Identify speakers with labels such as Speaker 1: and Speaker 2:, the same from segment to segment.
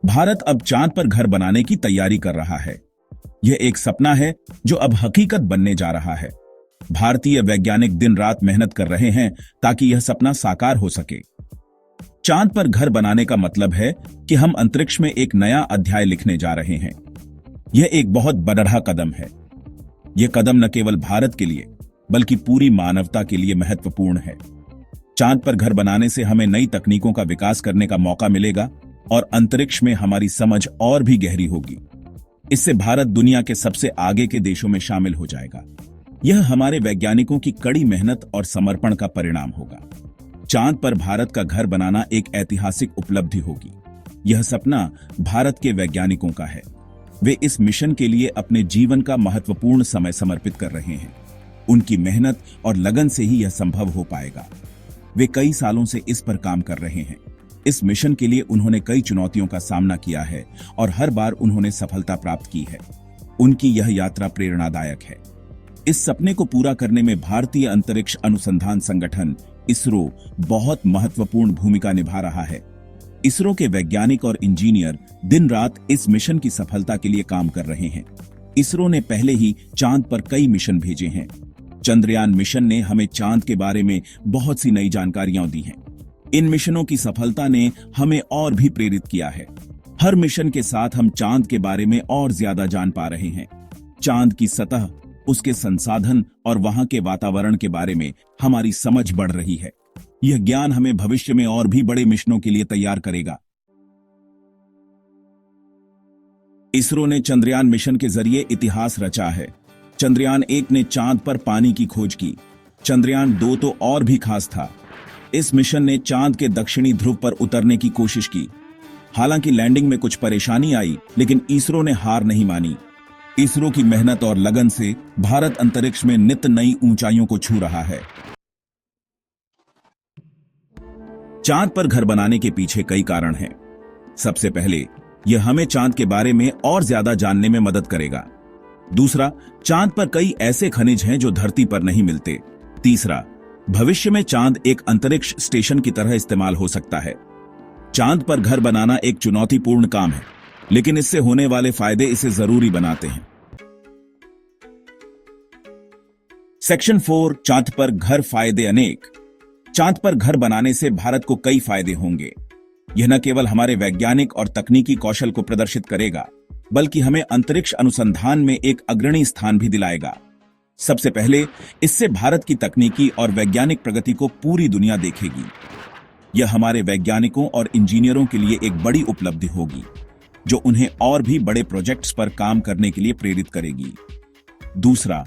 Speaker 1: भारत अब चांद पर घर बनाने की तैयारी कर रहा है। यह एक सपना है जो अब हकीकत बनने जा रहा है। भारतीय वैज्ञानिक दिन रात मेहनत कर रहे हैं ताकि यह सपना साकार हो सके। चांद पर घर बनाने का मतलब है कि हम अंतरिक्ष में एक नया अध्याय लिखने जा रहे हैं। यह एक बहुत बड़ा कदम है। यह कदम न केवल भारत के लिए बल्कि पूरी मानवता के लिए महत्वपूर्ण है। चांद पर घर बनाने से हमें नई तकनीकों का विकास करने का मौका मिलेगा और अंतरिक्ष में हमारी समझ और भी गहरी होगी। इससे भारत दुनिया के सबसे आगे के देशों में शामिल हो जाएगा। यह हमारे वैज्ञानिकों की कड़ी मेहनत और समर्पण का परिणाम होगा। चांद पर भारत का घर बनाना एक ऐतिहासिक उपलब्धि होगी। यह सपना भारत के वैज्ञानिकों का है। वे इस मिशन के लिए अपने जीवन का महत्वपूर्ण समय समर्पित कर रहे हैं। उनकी मेहनत और लगन से ही यह संभव हो पाएगा। वे कई सालों से इस पर काम कर रहे हैं। इस मिशन के लिए उन्होंने कई चुनौतियों का सामना किया है और हर बार उन्होंने सफलता प्राप्त की है। उनकी यह यात्रा प्रेरणादायक है। इस सपने को पूरा करने में भारतीय अंतरिक्ष अनुसंधान संगठन इसरो बहुत महत्वपूर्ण भूमिका निभा रहा है। इसरो के वैज्ञानिक और इंजीनियर दिन रात इस मिशन की सफलता के लिए काम कर रहे हैं। इसरो ने पहले ही चांद पर कई मिशन भेजे हैं। चंद्रयान मिशन ने हमें चांद के बारे में बहुत सी नई जानकारियां दी हैं। इन मिशनों की सफलता ने हमें और भी प्रेरित किया है। हर मिशन के साथ हम चांद के बारे में और ज्यादा जान पा रहे हैं। चांद की सतह, उसके संसाधन और वहां के वातावरण के बारे में हमारी समझ बढ़ रही है। यह ज्ञान हमें भविष्य में और भी बड़े मिशनों के लिए तैयार करेगा। इसरो ने चंद्रयान मिशन के जरिए इतिहास रचा है। चंद्रयान 1 ने चांद पर पानी की खोज की। चंद्रयान 2 तो और भी खास था। इस मिशन ने चांद के दक्षिणी ध्रुव पर उतरने की कोशिश की। हालांकि लैंडिंग में कुछ परेशानी आई, लेकिन इसरो ने हार नहीं मानी। इसरो की मेहनत और लगन से भारत अंतरिक्ष में नित नई ऊंचाइयों को छू रहा है। चांद पर घर बनाने के पीछे कई कारण हैं। सबसे पहले, यह हमें चांद के बारे में और ज्यादा जानने में मदद करेगा। दूसरा, चांद पर कई ऐसे खनिज हैं जो धरती पर नहीं मिलते। तीसरा, भविष्य में चांद एक अंतरिक्ष स्टेशन की तरह इस्तेमाल हो सकता है। चांद पर घर बनाना एक चुनौतीपूर्ण काम है, लेकिन इससे होने वाले फायदे इसे जरूरी बनाते हैं। सेक्शन 4, चांद पर घर फायदे अनेक। चांद पर घर बनाने से भारत को कई फायदे होंगे। यह न केवल हमारे वैज्ञानिक और तकनीकी कौशल को प्रदर्शित करेगा, बल्कि हमें अंतरिक्ष अनुसंधान में एक अग्रणी स्थान भी दिलाएगा। सबसे पहले, इससे भारत की तकनीकी और वैज्ञानिक प्रगति को पूरी दुनिया देखेगी। यह हमारे वैज्ञानिकों और इंजीनियरों के लिए एक बड़ी उपलब्धि होगी, जो उन्हें और भी बड़े प्रोजेक्ट्स पर काम करने के लिए प्रेरित करेगी। दूसरा,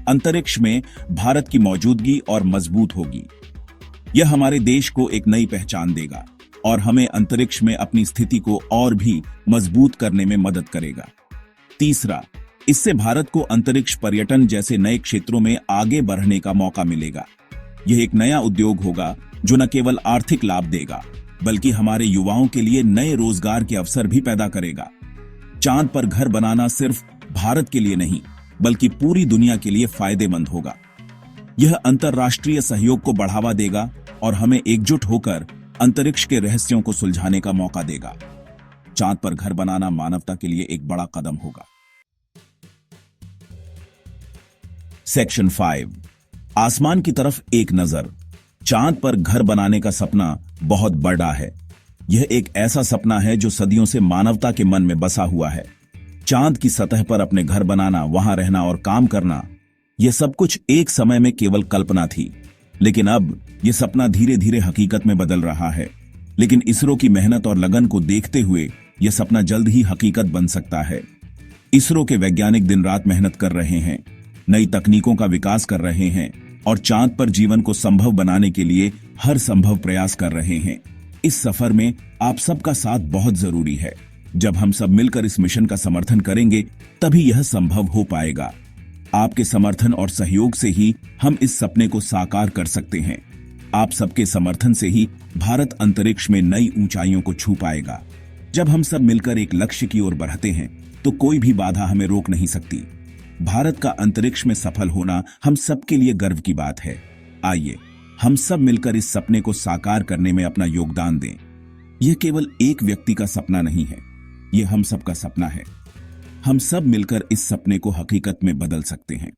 Speaker 1: अंतरिक्ष में भारत की मौजूदगी और मजबूत होगी। यह हमारे देश को एक नई पहचान देगा और हमें अंतरिक्ष में अपनी स्थिति को और भी मजबूत करने में मदद करेगा। तीसरा, इससे भारत को अंतरिक्ष पर्यटन जैसे नए क्षेत्रों में आगे बढ़ने का मौका मिलेगा। यह एक नया उद्योग होगा जो न केवल आर्थिक लाभ देगा, बल्कि हमारे युवाओं के लिए नए रोजगार के अवसर भी पैदा करेगा। चांद पर घर बनाना सिर्फ भारत के लिए नहीं, बल्कि पूरी दुनिया के लिए फायदेमंद होगा। यह अंतर्राष्ट्रीय सहयोग को बढ़ावा देगा और हमें एकजुट होकर अंतरिक्ष के रहस्यों को सुलझाने का मौका देगा। चांद पर घर बनाना मानवता के लिए एक बड़ा कदम होगा। सेक्शन 5, आसमान की तरफ एक नजर। चांद पर घर बनाने का सपना बहुत बड़ा है। यह एक ऐसा सपना है जो सदियों से मानवता के मन में बसा हुआ है। चांद की सतह पर अपने घर बनाना, वहां रहना और काम करना, यह सब कुछ एक समय में केवल कल्पना थी, लेकिन अब यह सपना धीरे धीरे हकीकत में बदल रहा है। लेकिन इसरो की मेहनत और लगन को देखते हुए यह सपना जल्द ही हकीकत बन सकता है। इसरो के वैज्ञानिक दिन रात मेहनत कर रहे हैं, नई तकनीकों का विकास कर रहे हैं और चांद पर जीवन को संभव बनाने के लिए हर संभव प्रयास कर रहे हैं। इस सफर में आप सबका साथ बहुत जरूरी है। जब हम सब मिलकर इस मिशन का समर्थन करेंगे, तभी यह संभव हो पाएगा। आपके समर्थन और सहयोग से ही हम इस सपने को साकार कर सकते हैं। आप सबके समर्थन से ही भारत अंतरिक्ष में नई ऊंचाइयों को छू पाएगा। जब हम सब मिलकर एक लक्ष्य की ओर बढ़ते हैं, तो कोई भी बाधा हमें रोक नहीं सकती। भारत का अंतरिक्ष में सफल होना हम सबके लिए गर्व की बात है। आइए हम सब मिलकर इस सपने को साकार करने में अपना योगदान दें। यह केवल एक व्यक्ति का सपना नहीं है, ये हम सबका सपना है। हम सब मिलकर इस सपने को हकीकत में बदल सकते हैं।